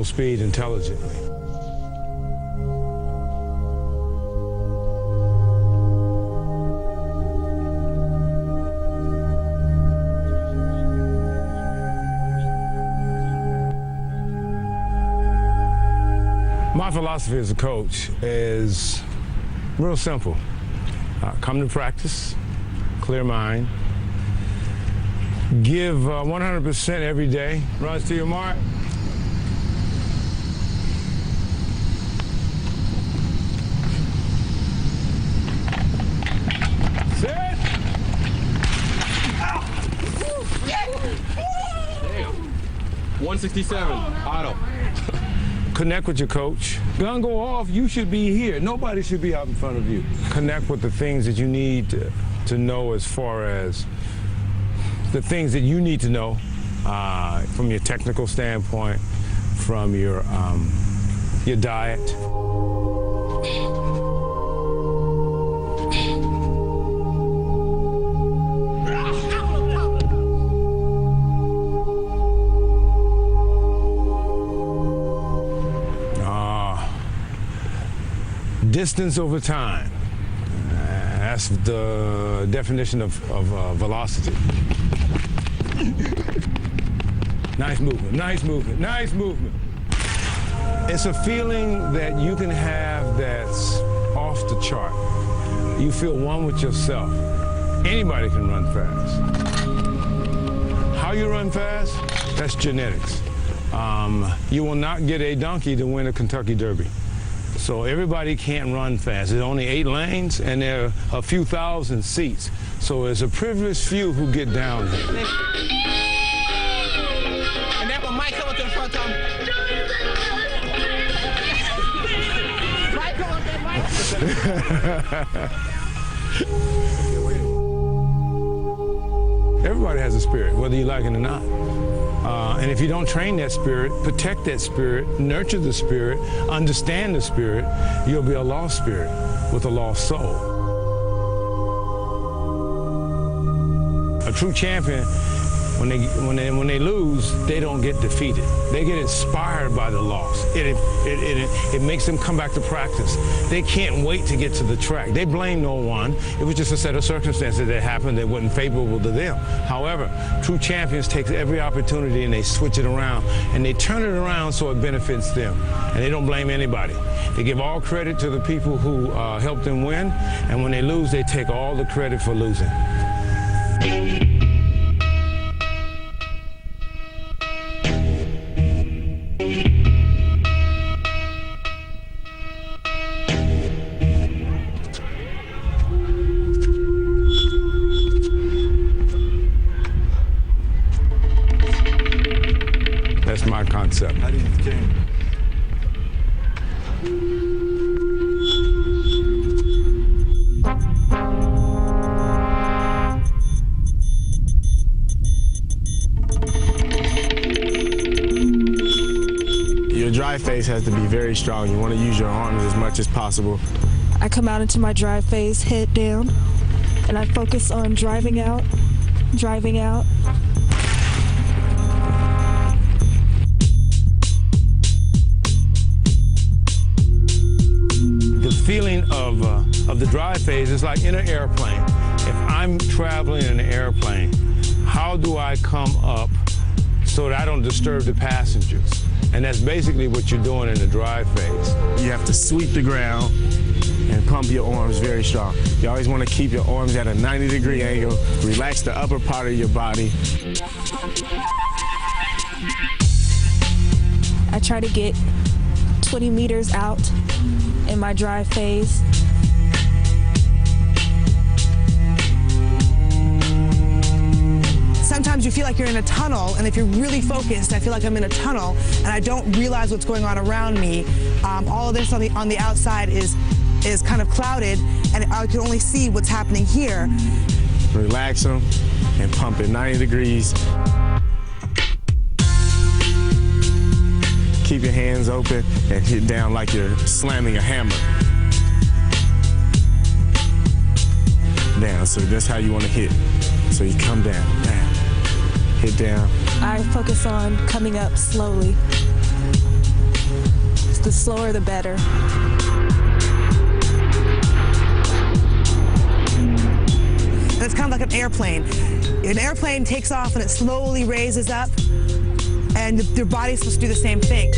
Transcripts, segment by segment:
handle speed intelligently. My philosophy as a coach is real simple. Come to practice, clear mind, give 100% every day. Runs to your mark. Set. Damn. 167, auto. Connect with your coach. Gun go off, you should be here. Nobody should be out in front of you. Connect with the things that you need to know as far as the things that you need to know from your technical standpoint, from your diet. Distance over time. That's the definition of velocity. Nice movement, nice movement, nice movement. It's a feeling that you can have that's off the chart. You feel one with yourself. Anybody can run fast. How you run fast? That's genetics. You will not get a donkey to win a Kentucky Derby. So everybody can't run fast. There's only 8 lanes, and there are a few thousand seats. So it's a privileged few who get down here. And then when Mike come up to the front, Tom. Mike, come up there, Mike. Everybody has a spirit, whether you like it or not. And if you don't train that spirit, protect that spirit, nurture the spirit, understand the spirit, you'll be a lost spirit with a lost soul. A true champion, when they lose, they don't get defeated. They get inspired by the loss. It makes them come back to practice. They can't wait to get to the track. They blame no one. It was just a set of circumstances that happened that wasn't favorable to them. However, true champions take every opportunity and they switch it around. And they turn it around so it benefits them. And they don't blame anybody. They give all credit to the people who helped them win. And when they lose, they take all the credit for losing. That's my concept. How do you change? Your drive phase has to be very strong. You want to use your arms as much as possible. I come out into my drive phase, head down, and I focus on driving out, driving out. The feeling of the drive phase is like in an airplane. If I'm traveling in an airplane, how do I come up so that I don't disturb the passengers? And that's basically what you're doing in the drive phase. You have to sweep the ground and pump your arms very strong. You always want to keep your arms at a 90-degree angle, relax the upper part of your body. I try to get 20 meters out in my drive phase. Sometimes you feel like you're in a tunnel, and if you're really focused, I feel like I'm in a tunnel, and I don't realize what's going on around me. All of this on the outside is kind of clouded, and I can only see what's happening here. Relax them and pump it 90 degrees. Keep your hands open and hit down like you're slamming a hammer. Down, so that's how you want to hit. So you come down, down, hit down. I focus on coming up slowly. The slower, the better. And it's kind of like an airplane. An airplane takes off and it slowly raises up, and your body's supposed to do the same thing.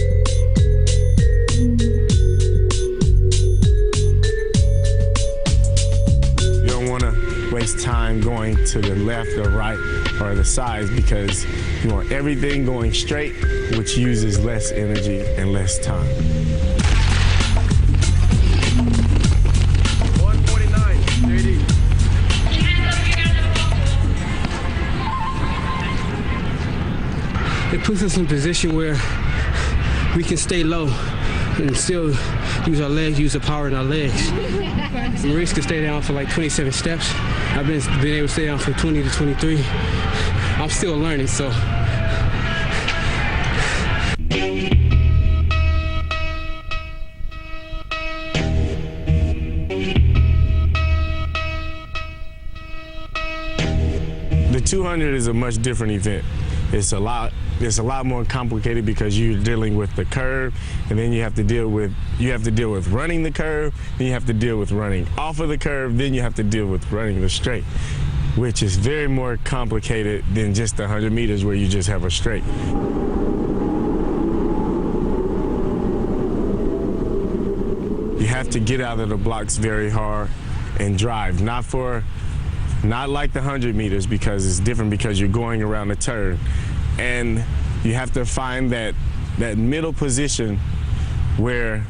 You don't want to waste time going to the left or right or the sides, because you want everything going straight, which uses less energy and less time. 149, 30. It puts us in a position where we can stay low and still use our legs, use the power in our legs. Maurice can stay down for like 27 steps. I've been able to stay down for 20 to 23. I'm still learning, so. The 200 is a much different event. It's a lot more complicated because you're dealing with the curve, and then you have to deal with running the curve, then you have to deal with running off of the curve, then you have to deal with running the straight, which is very more complicated than just the 100 meters where you just have a straight. You have to get out of the blocks very hard and drive, not like the 100 meters, because it's different because you're going around a turn. And you have to find that middle position where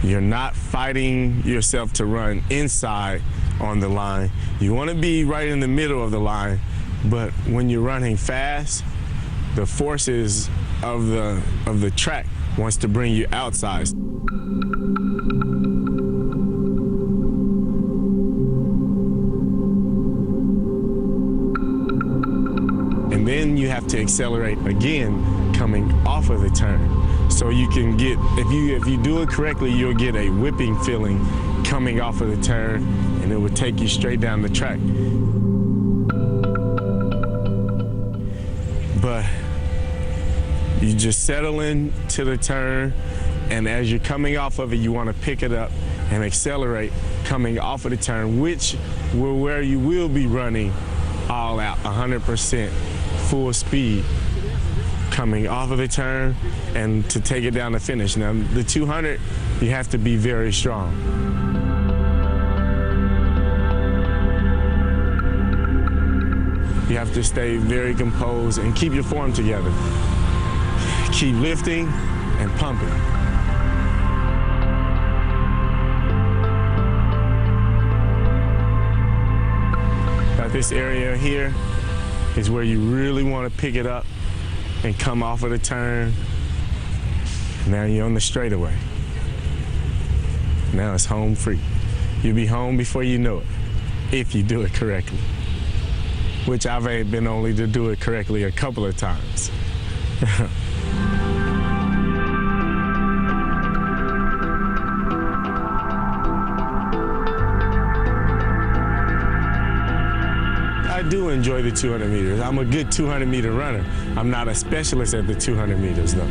you're not fighting yourself to run inside on the line. You want to be right in the middle of the line, but when you're running fast, the forces of the track wants to bring you outside. And then you have to accelerate again coming off of the turn. So you can get, if you do it correctly, you'll get a whipping feeling coming off of the turn, and it will take you straight down the track. But you just settle into the turn, and as you're coming off of it, you want to pick it up and accelerate coming off of the turn, where you will be running all out, 100%. Full speed coming off of the turn and to take it down the finish. Now, the 200, you have to be very strong. You have to stay very composed and keep your form together. Keep lifting and pumping. Now, this area here is where you really want to pick it up and come off of the turn. Now you're on the straightaway. Now it's home free. You'll be home before you know it, if you do it correctly, which I've been only to do it correctly a couple of times. I do enjoy the 200 meters. I'm a good 200-meter runner. I'm not a specialist at the 200 meters, though.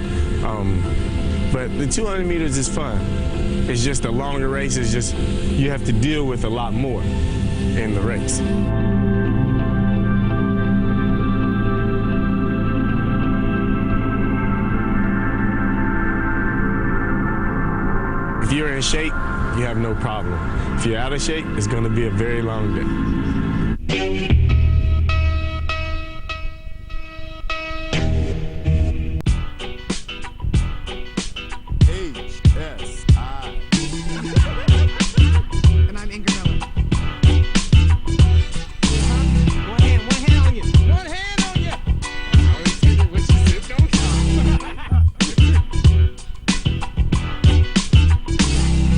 But the 200 meters is fun. It's just a longer race. It's just you have to deal with a lot more in the race. If you're in shape, you have no problem. If you're out of shape, it's going to be a very long day.